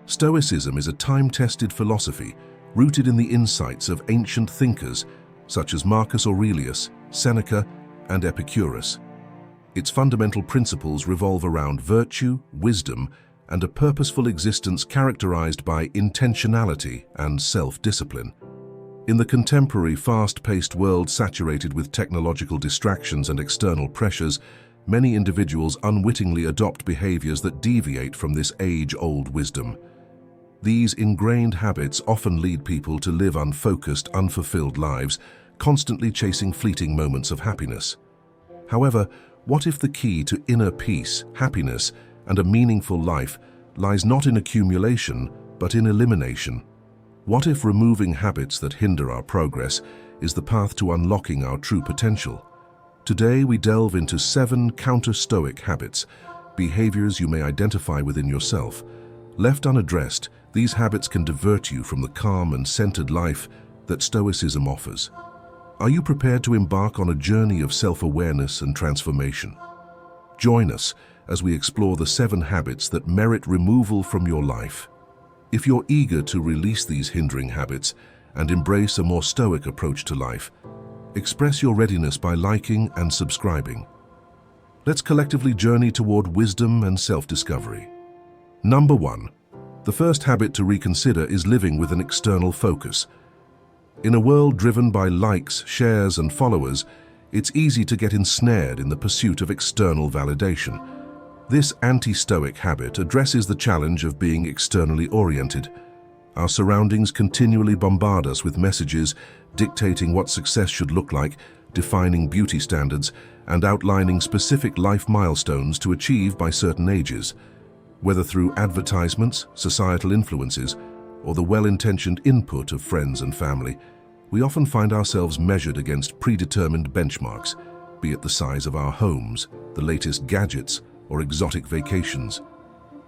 Stoicism is a time-tested philosophy rooted in the insights of ancient thinkers such as Marcus Aurelius, Seneca, and Epicurus. Its fundamental principles revolve around virtue, wisdom, and a purposeful existence characterized by intentionality and self-discipline. In the contemporary, fast-paced world saturated with technological distractions and external pressures, many individuals unwittingly adopt behaviors that deviate from this age-old wisdom. These ingrained habits often lead people to live unfocused, unfulfilled lives, constantly chasing fleeting moments of happiness. However, what if the key to inner peace, happiness, and a meaningful life lies not in accumulation, but in elimination? What if removing habits that hinder our progress is the path to unlocking our true potential? Today we delve into 7 counter-Stoic habits, behaviors you may identify within yourself. Left unaddressed, these habits can divert you from the calm and centered life that Stoicism offers. Are you prepared to embark on a journey of self-awareness and transformation? Join us as we explore the 7 habits that merit removal from your life. If you're eager to release these hindering habits and embrace a more Stoic approach to life, express your readiness by liking and subscribing. Let's collectively journey toward wisdom and self-discovery. Number 1. The first habit to reconsider is living with an external focus. In a world driven by likes, shares, and followers, it's easy to get ensnared in the pursuit of external validation. This anti-Stoic habit addresses the challenge of being externally oriented. Our surroundings continually bombard us with messages dictating what success should look like, defining beauty standards, and outlining specific life milestones to achieve by certain ages. Whether through advertisements, societal influences, or the well-intentioned input of friends and family, we often find ourselves measured against predetermined benchmarks, be it the size of our homes, the latest gadgets, or exotic vacations.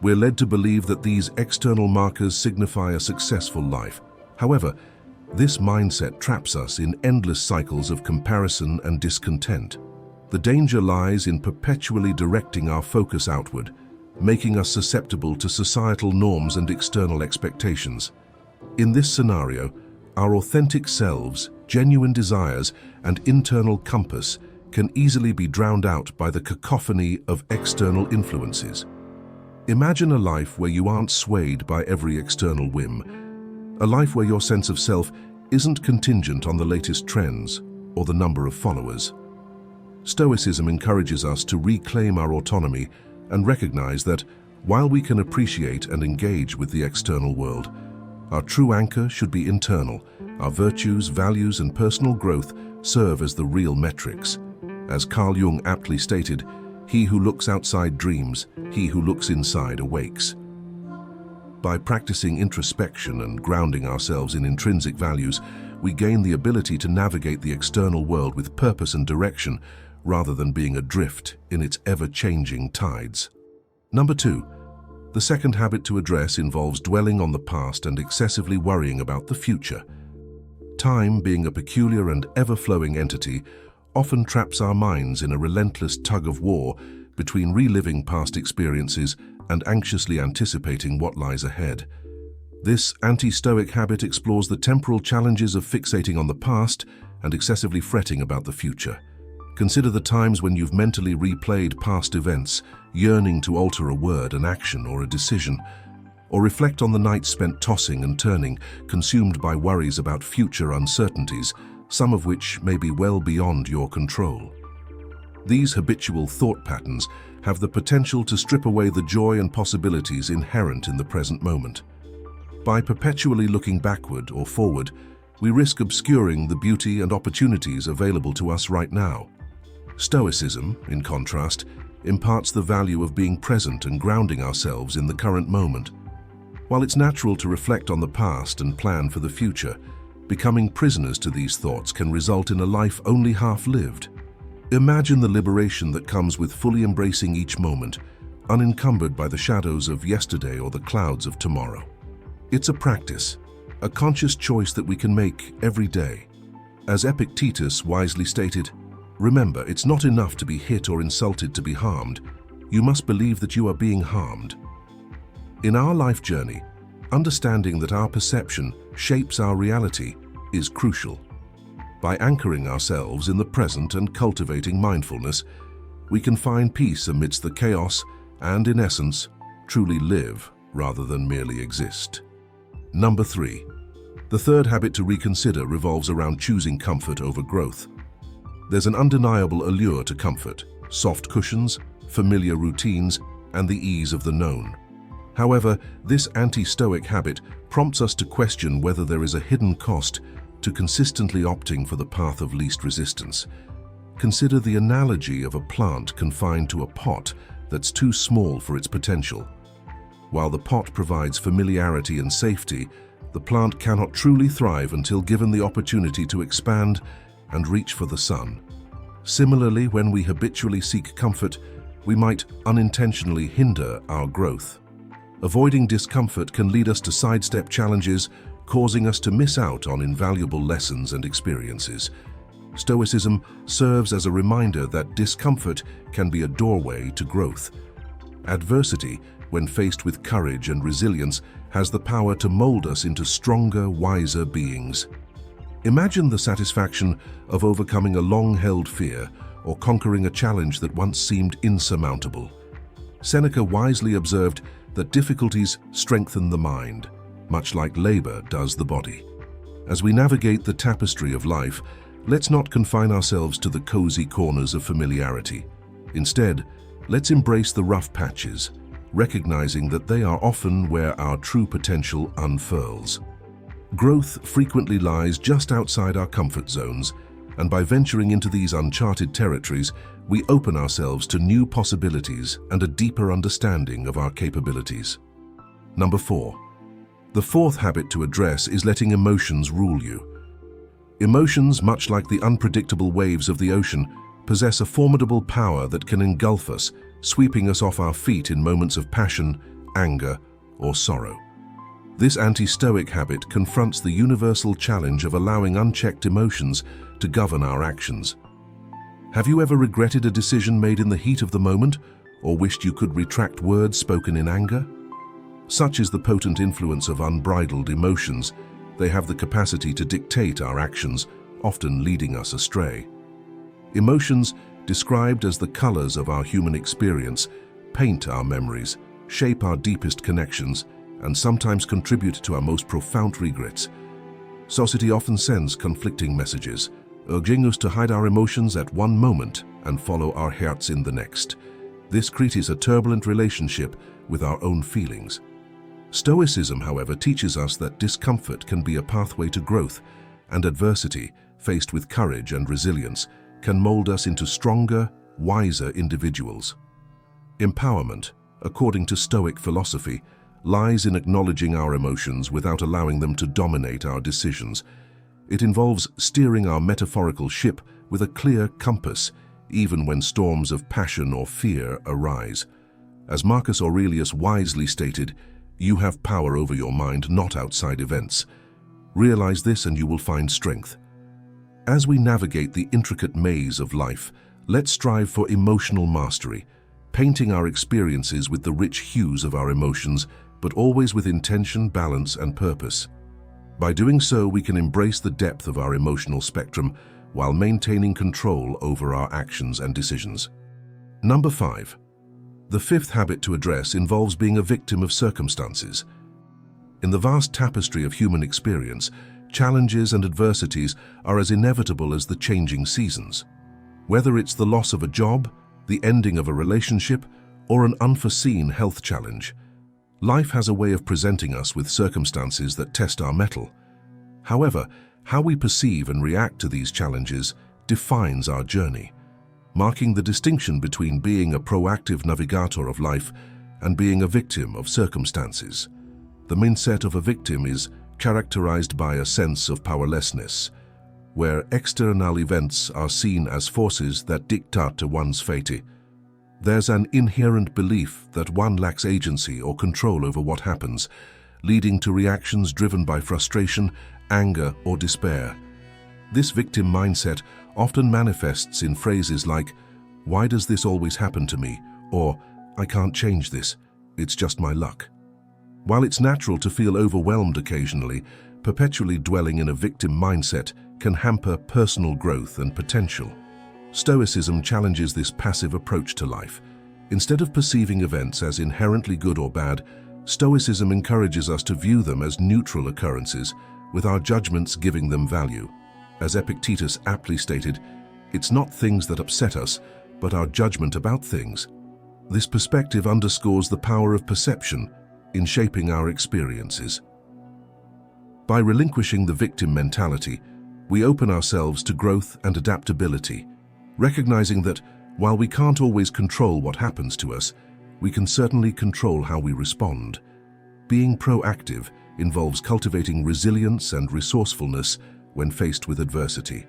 We're led to believe that these external markers signify a successful life. However, this mindset traps us in endless cycles of comparison and discontent. The danger lies in perpetually directing our focus outward, making us susceptible to societal norms and external expectations. In this scenario, our authentic selves, genuine desires, and internal compass can easily be drowned out by the cacophony of external influences. Imagine a life where you aren't swayed by every external whim, a life where your sense of self isn't contingent on the latest trends or the number of followers. Stoicism encourages us to reclaim our autonomy and recognize that, while we can appreciate and engage with the external world, our true anchor should be internal. Our virtues, values, and personal growth serve as the real metrics. As Carl Jung aptly stated, "He who looks outside dreams, he who looks inside awakes." By practicing introspection and grounding ourselves in intrinsic values, we gain the ability to navigate the external world with purpose and direction, rather than being adrift in its ever-changing tides. Number 2. The second habit to address involves dwelling on the past and excessively worrying about the future. Time, being a peculiar and ever-flowing entity, often traps our minds in a relentless tug-of-war between reliving past experiences and anxiously anticipating what lies ahead. This anti-Stoic habit explores the temporal challenges of fixating on the past and excessively fretting about the future. Consider the times when you've mentally replayed past events, yearning to alter a word, an action, or a decision. Or reflect on the nights spent tossing and turning, consumed by worries about future uncertainties, some of which may be well beyond your control. These habitual thought patterns have the potential to strip away the joy and possibilities inherent in the present moment. By perpetually looking backward or forward, we risk obscuring the beauty and opportunities available to us right now. Stoicism, in contrast, imparts the value of being present and grounding ourselves in the current moment. While it's natural to reflect on the past and plan for the future, becoming prisoners to these thoughts can result in a life only half-lived. Imagine the liberation that comes with fully embracing each moment, unencumbered by the shadows of yesterday or the clouds of tomorrow. It's a practice, a conscious choice that we can make every day. As Epictetus wisely stated, "Remember, it's not enough to be hit or insulted to be harmed. You must believe that you are being harmed." In our life journey, Understanding that our perception shapes our reality is crucial. By anchoring ourselves in the present and cultivating mindfulness, we can find peace amidst the chaos and, in essence, truly live rather than merely exist. Number 3. The third habit to reconsider revolves around choosing comfort over growth. There's an undeniable allure to comfort: soft cushions, familiar routines, and the ease of the known. However, this anti-Stoic habit prompts us to question whether there is a hidden cost to consistently opting for the path of least resistance. Consider the analogy of a plant confined to a pot that's too small for its potential. While the pot provides familiarity and safety, the plant cannot truly thrive until given the opportunity to expand and reach for the sun. Similarly, when we habitually seek comfort, we might unintentionally hinder our growth. Avoiding discomfort can lead us to sidestep challenges, causing us to miss out on invaluable lessons and experiences. Stoicism serves as a reminder that discomfort can be a doorway to growth. Adversity, when faced with courage and resilience, has the power to mold us into stronger, wiser beings. Imagine the satisfaction of overcoming a long-held fear or conquering a challenge that once seemed insurmountable. Seneca wisely observed that difficulties strengthen the mind, much like labor does the body. As we navigate the tapestry of life, let's not confine ourselves to the cozy corners of familiarity. Instead, let's embrace the rough patches, recognizing that they are often where our true potential unfurls. Growth frequently lies just outside our comfort zones, and by venturing into these uncharted territories, we open ourselves to new possibilities and a deeper understanding of our capabilities. Number 4. The fourth habit to address is letting emotions rule you. Emotions, much like the unpredictable waves of the ocean, possess a formidable power that can engulf us, sweeping us off our feet in moments of passion, anger, or sorrow. This anti-Stoic habit confronts the universal challenge of allowing unchecked emotions to govern our actions. Have you ever regretted a decision made in the heat of the moment, or wished you could retract words spoken in anger? Such is the potent influence of unbridled emotions. They have the capacity to dictate our actions, often leading us astray. Emotions, described as the colors of our human experience, paint our memories, shape our deepest connections, and sometimes contribute to our most profound regrets. Society often sends conflicting messages, urging us to hide our emotions at one moment and follow our hearts in the next. This creates a turbulent relationship with our own feelings. Stoicism, however, teaches us that discomfort can be a pathway to growth, and adversity, faced with courage and resilience, can mold us into stronger, wiser individuals. Empowerment, according to Stoic philosophy, lies in acknowledging our emotions without allowing them to dominate our decisions. It involves steering our metaphorical ship with a clear compass, even when storms of passion or fear arise. As Marcus Aurelius wisely stated, "You have power over your mind, not outside events." Realize this and you will find strength. As we navigate the intricate maze of life, let's strive for emotional mastery, painting our experiences with the rich hues of our emotions, but always with intention, balance, and purpose. By doing so, we can embrace the depth of our emotional spectrum while maintaining control over our actions and decisions. Number 5. The fifth habit to address involves being a victim of circumstances. In the vast tapestry of human experience, challenges and adversities are as inevitable as the changing seasons. Whether it's the loss of a job, the ending of a relationship, or an unforeseen health challenge, life has a way of presenting us with circumstances that test our mettle. However, how we perceive and react to these challenges defines our journey, marking the distinction between being a proactive navigator of life and being a victim of circumstances. The mindset of a victim is characterized by a sense of powerlessness, where external events are seen as forces that dictate to one's fate. There's an inherent belief that one lacks agency or control over what happens, leading to reactions driven by frustration, anger, or despair. This victim mindset often manifests in phrases like, "Why does this always happen to me?" or "I can't change this, it's just my luck." While it's natural to feel overwhelmed occasionally, perpetually dwelling in a victim mindset can hamper personal growth and potential. Stoicism challenges this passive approach to life. Instead of perceiving events as inherently good or bad, Stoicism encourages us to view them as neutral occurrences, with our judgments giving them value. As Epictetus aptly stated, "It's not things that upset us, but our judgment about things." This perspective underscores the power of perception in shaping our experiences. By relinquishing the victim mentality, we open ourselves to growth and adaptability, recognizing that while we can't always control what happens to us, we can certainly control how we respond. Being proactive involves cultivating resilience and resourcefulness when faced with adversity.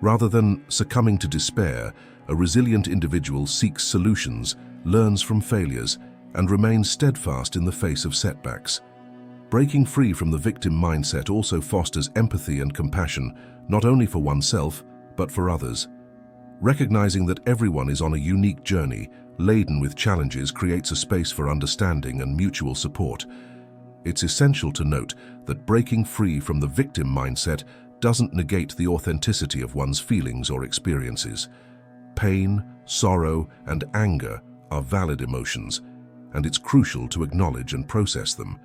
Rather than succumbing to despair, a resilient individual seeks solutions, learns from failures, and remains steadfast in the face of setbacks. Breaking free from the victim mindset also fosters empathy and compassion, not only for oneself, but for others. Recognizing that everyone is on a unique journey, laden with challenges, creates a space for understanding and mutual support. It's essential to note that breaking free from the victim mindset doesn't negate the authenticity of one's feelings or experiences. Pain, sorrow, and anger are valid emotions, and it's crucial to acknowledge and process them.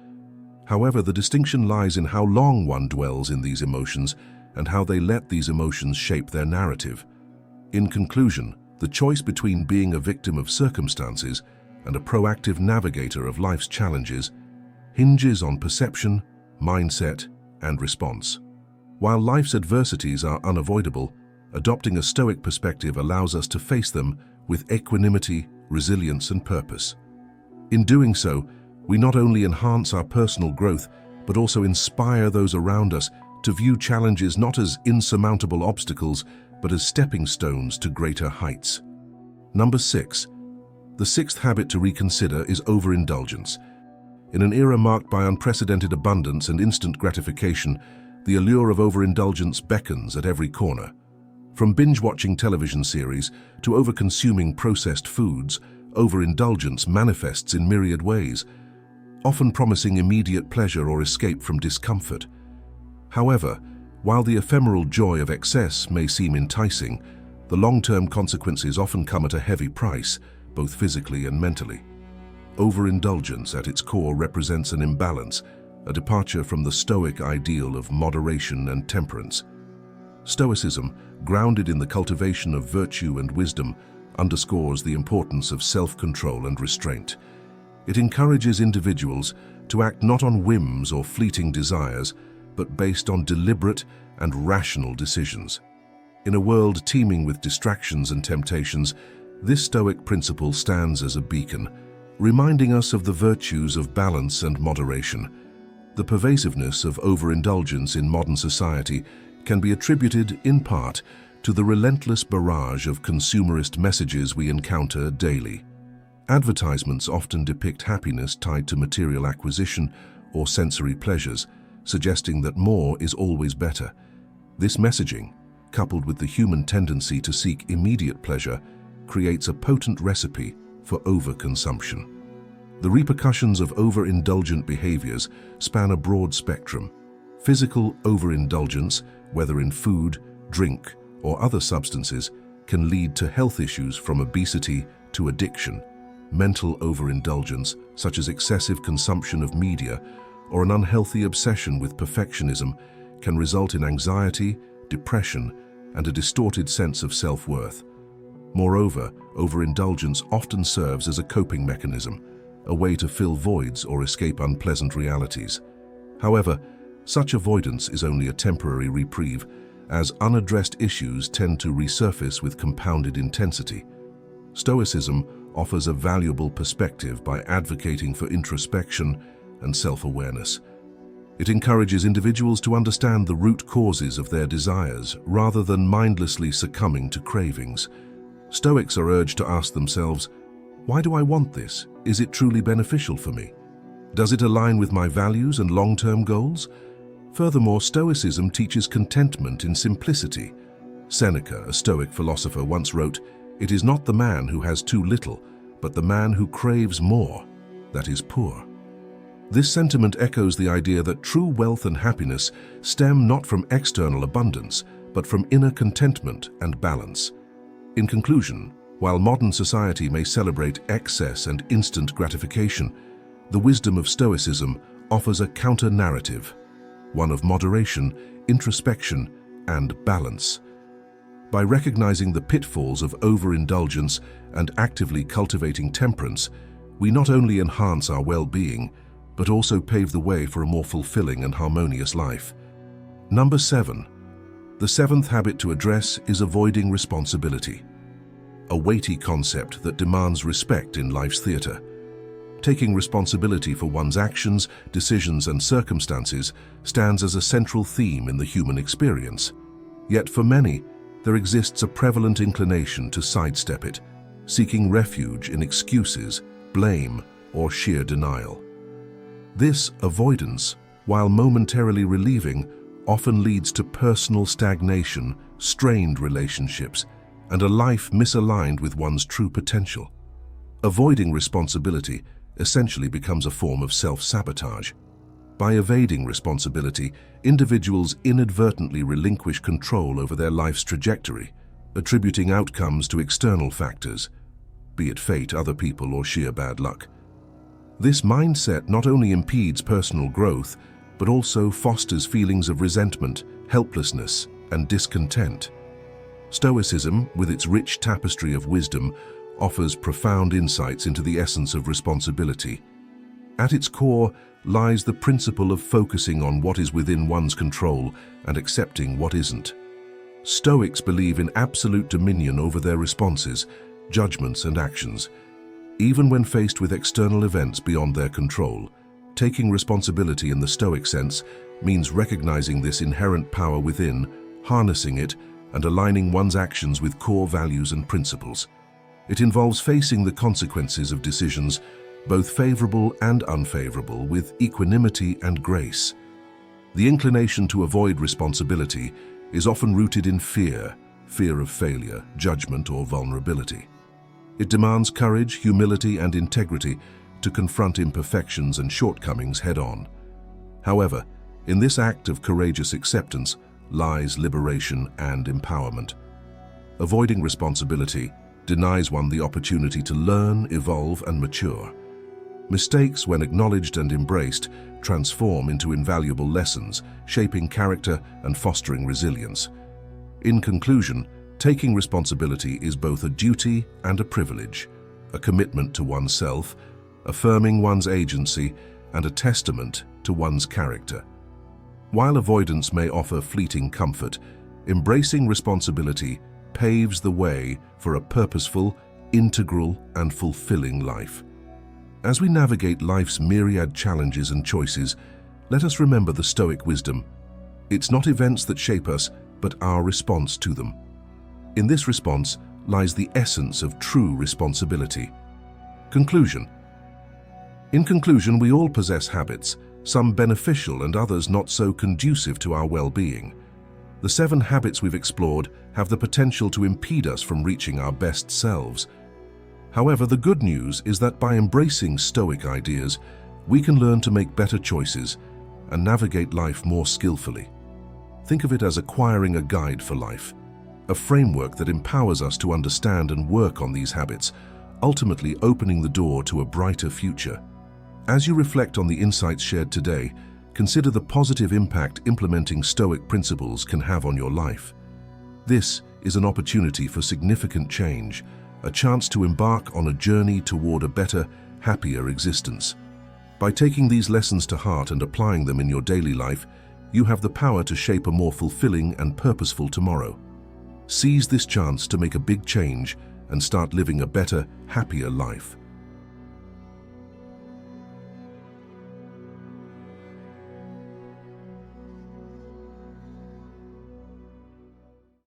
However, the distinction lies in how long one dwells in these emotions and how they let these emotions shape their narrative. In conclusion, the choice between being a victim of circumstances and a proactive navigator of life's challenges hinges on perception, mindset, and response. While life's adversities are unavoidable, adopting a Stoic perspective allows us to face them with equanimity, resilience, and purpose. In doing so, we not only enhance our personal growth, but also inspire those around us to view challenges not as insurmountable obstacles, but as stepping stones to greater heights. Number 6. The sixth habit to reconsider is overindulgence. In an era marked by unprecedented abundance and instant gratification, the allure of overindulgence beckons at every corner. From binge-watching television series to overconsuming processed foods, overindulgence manifests in myriad ways, often promising immediate pleasure or escape from discomfort. However, while the ephemeral joy of excess may seem enticing, the long-term consequences often come at a heavy price, both physically and mentally. Overindulgence at its core represents an imbalance, a departure from the Stoic ideal of moderation and temperance. Stoicism, grounded in the cultivation of virtue and wisdom, underscores the importance of self-control and restraint. It encourages individuals to act not on whims or fleeting desires, but based on deliberate and rational decisions. In a world teeming with distractions and temptations, this Stoic principle stands as a beacon, reminding us of the virtues of balance and moderation. The pervasiveness of overindulgence in modern society can be attributed, in part, to the relentless barrage of consumerist messages we encounter daily. Advertisements often depict happiness tied to material acquisition or sensory pleasures, suggesting that more is always better. This messaging, coupled with the human tendency to seek immediate pleasure, creates a potent recipe for overconsumption. The repercussions of overindulgent behaviors span a broad spectrum. Physical overindulgence, whether in food, drink, or other substances, can lead to health issues from obesity to addiction. Mental overindulgence, such as excessive consumption of media or an unhealthy obsession with perfectionism, can result in anxiety, depression, and a distorted sense of self-worth. Moreover, overindulgence often serves as a coping mechanism, a way to fill voids or escape unpleasant realities. However, such avoidance is only a temporary reprieve, as unaddressed issues tend to resurface with compounded intensity. Stoicism offers a valuable perspective by advocating for introspection and self-awareness. It encourages individuals to understand the root causes of their desires rather than mindlessly succumbing to cravings. Stoics are urged to ask themselves, why do I want this? Is it truly beneficial for me? Does it align with my values and long-term goals? Furthermore, Stoicism teaches contentment in simplicity. Seneca, a Stoic philosopher, once wrote, "It is not the man who has too little, but the man who craves more, that is poor." This sentiment echoes the idea that true wealth and happiness stem not from external abundance, but from inner contentment and balance. In conclusion, while modern society may celebrate excess and instant gratification, the wisdom of Stoicism offers a counter-narrative, one of moderation, introspection, and balance. By recognizing the pitfalls of overindulgence and actively cultivating temperance, we not only enhance our well-being, but also pave the way for a more fulfilling and harmonious life. Number 7. The seventh habit to address is avoiding responsibility, a weighty concept that demands respect in life's theater. Taking responsibility for one's actions, decisions, and circumstances stands as a central theme in the human experience. Yet for many, there exists a prevalent inclination to sidestep it, seeking refuge in excuses, blame, or sheer denial. This avoidance, while momentarily relieving, often leads to personal stagnation, strained relationships, and a life misaligned with one's true potential. Avoiding responsibility essentially becomes a form of self-sabotage. By evading responsibility, individuals inadvertently relinquish control over their life's trajectory, attributing outcomes to external factors, be it fate, other people, or sheer bad luck. This mindset not only impedes personal growth, but also fosters feelings of resentment, helplessness, and discontent. Stoicism, with its rich tapestry of wisdom, offers profound insights into the essence of responsibility. At its core lies the principle of focusing on what is within one's control and accepting what isn't. Stoics believe in absolute dominion over their responses, judgments, and actions. Even when faced with external events beyond their control, taking responsibility in the Stoic sense means recognizing this inherent power within, harnessing it, and aligning one's actions with core values and principles. It involves facing the consequences of decisions, both favorable and unfavorable, with equanimity and grace. The inclination to avoid responsibility is often rooted in fear of failure, judgment, or vulnerability. It demands courage, humility, and integrity to confront imperfections and shortcomings head-on. However, in this act of courageous acceptance lies liberation and empowerment. Avoiding responsibility denies one the opportunity to learn, evolve, and mature. Mistakes, when acknowledged and embraced, transform into invaluable lessons, shaping character and fostering resilience. In conclusion, taking responsibility is both a duty and a privilege, a commitment to oneself, affirming one's agency, and a testament to one's character. While avoidance may offer fleeting comfort, embracing responsibility paves the way for a purposeful, integral, and fulfilling life. As we navigate life's myriad challenges and choices, let us remember the Stoic wisdom. It's not events that shape us, but our response to them. In this response lies the essence of true responsibility. Conclusion. In conclusion, we all possess habits, some beneficial and others not so conducive to our well-being. The 7 habits we've explored have the potential to impede us from reaching our best selves. However, the good news is that by embracing Stoic ideas, we can learn to make better choices and navigate life more skillfully. Think of it as acquiring a guide for life, a framework that empowers us to understand and work on these habits, ultimately opening the door to a brighter future. As you reflect on the insights shared today, consider the positive impact implementing Stoic principles can have on your life. This is an opportunity for significant change, a chance to embark on a journey toward a better, happier existence. By taking these lessons to heart and applying them in your daily life, you have the power to shape a more fulfilling and purposeful tomorrow. Seize this chance to make a big change and start living a better, happier life.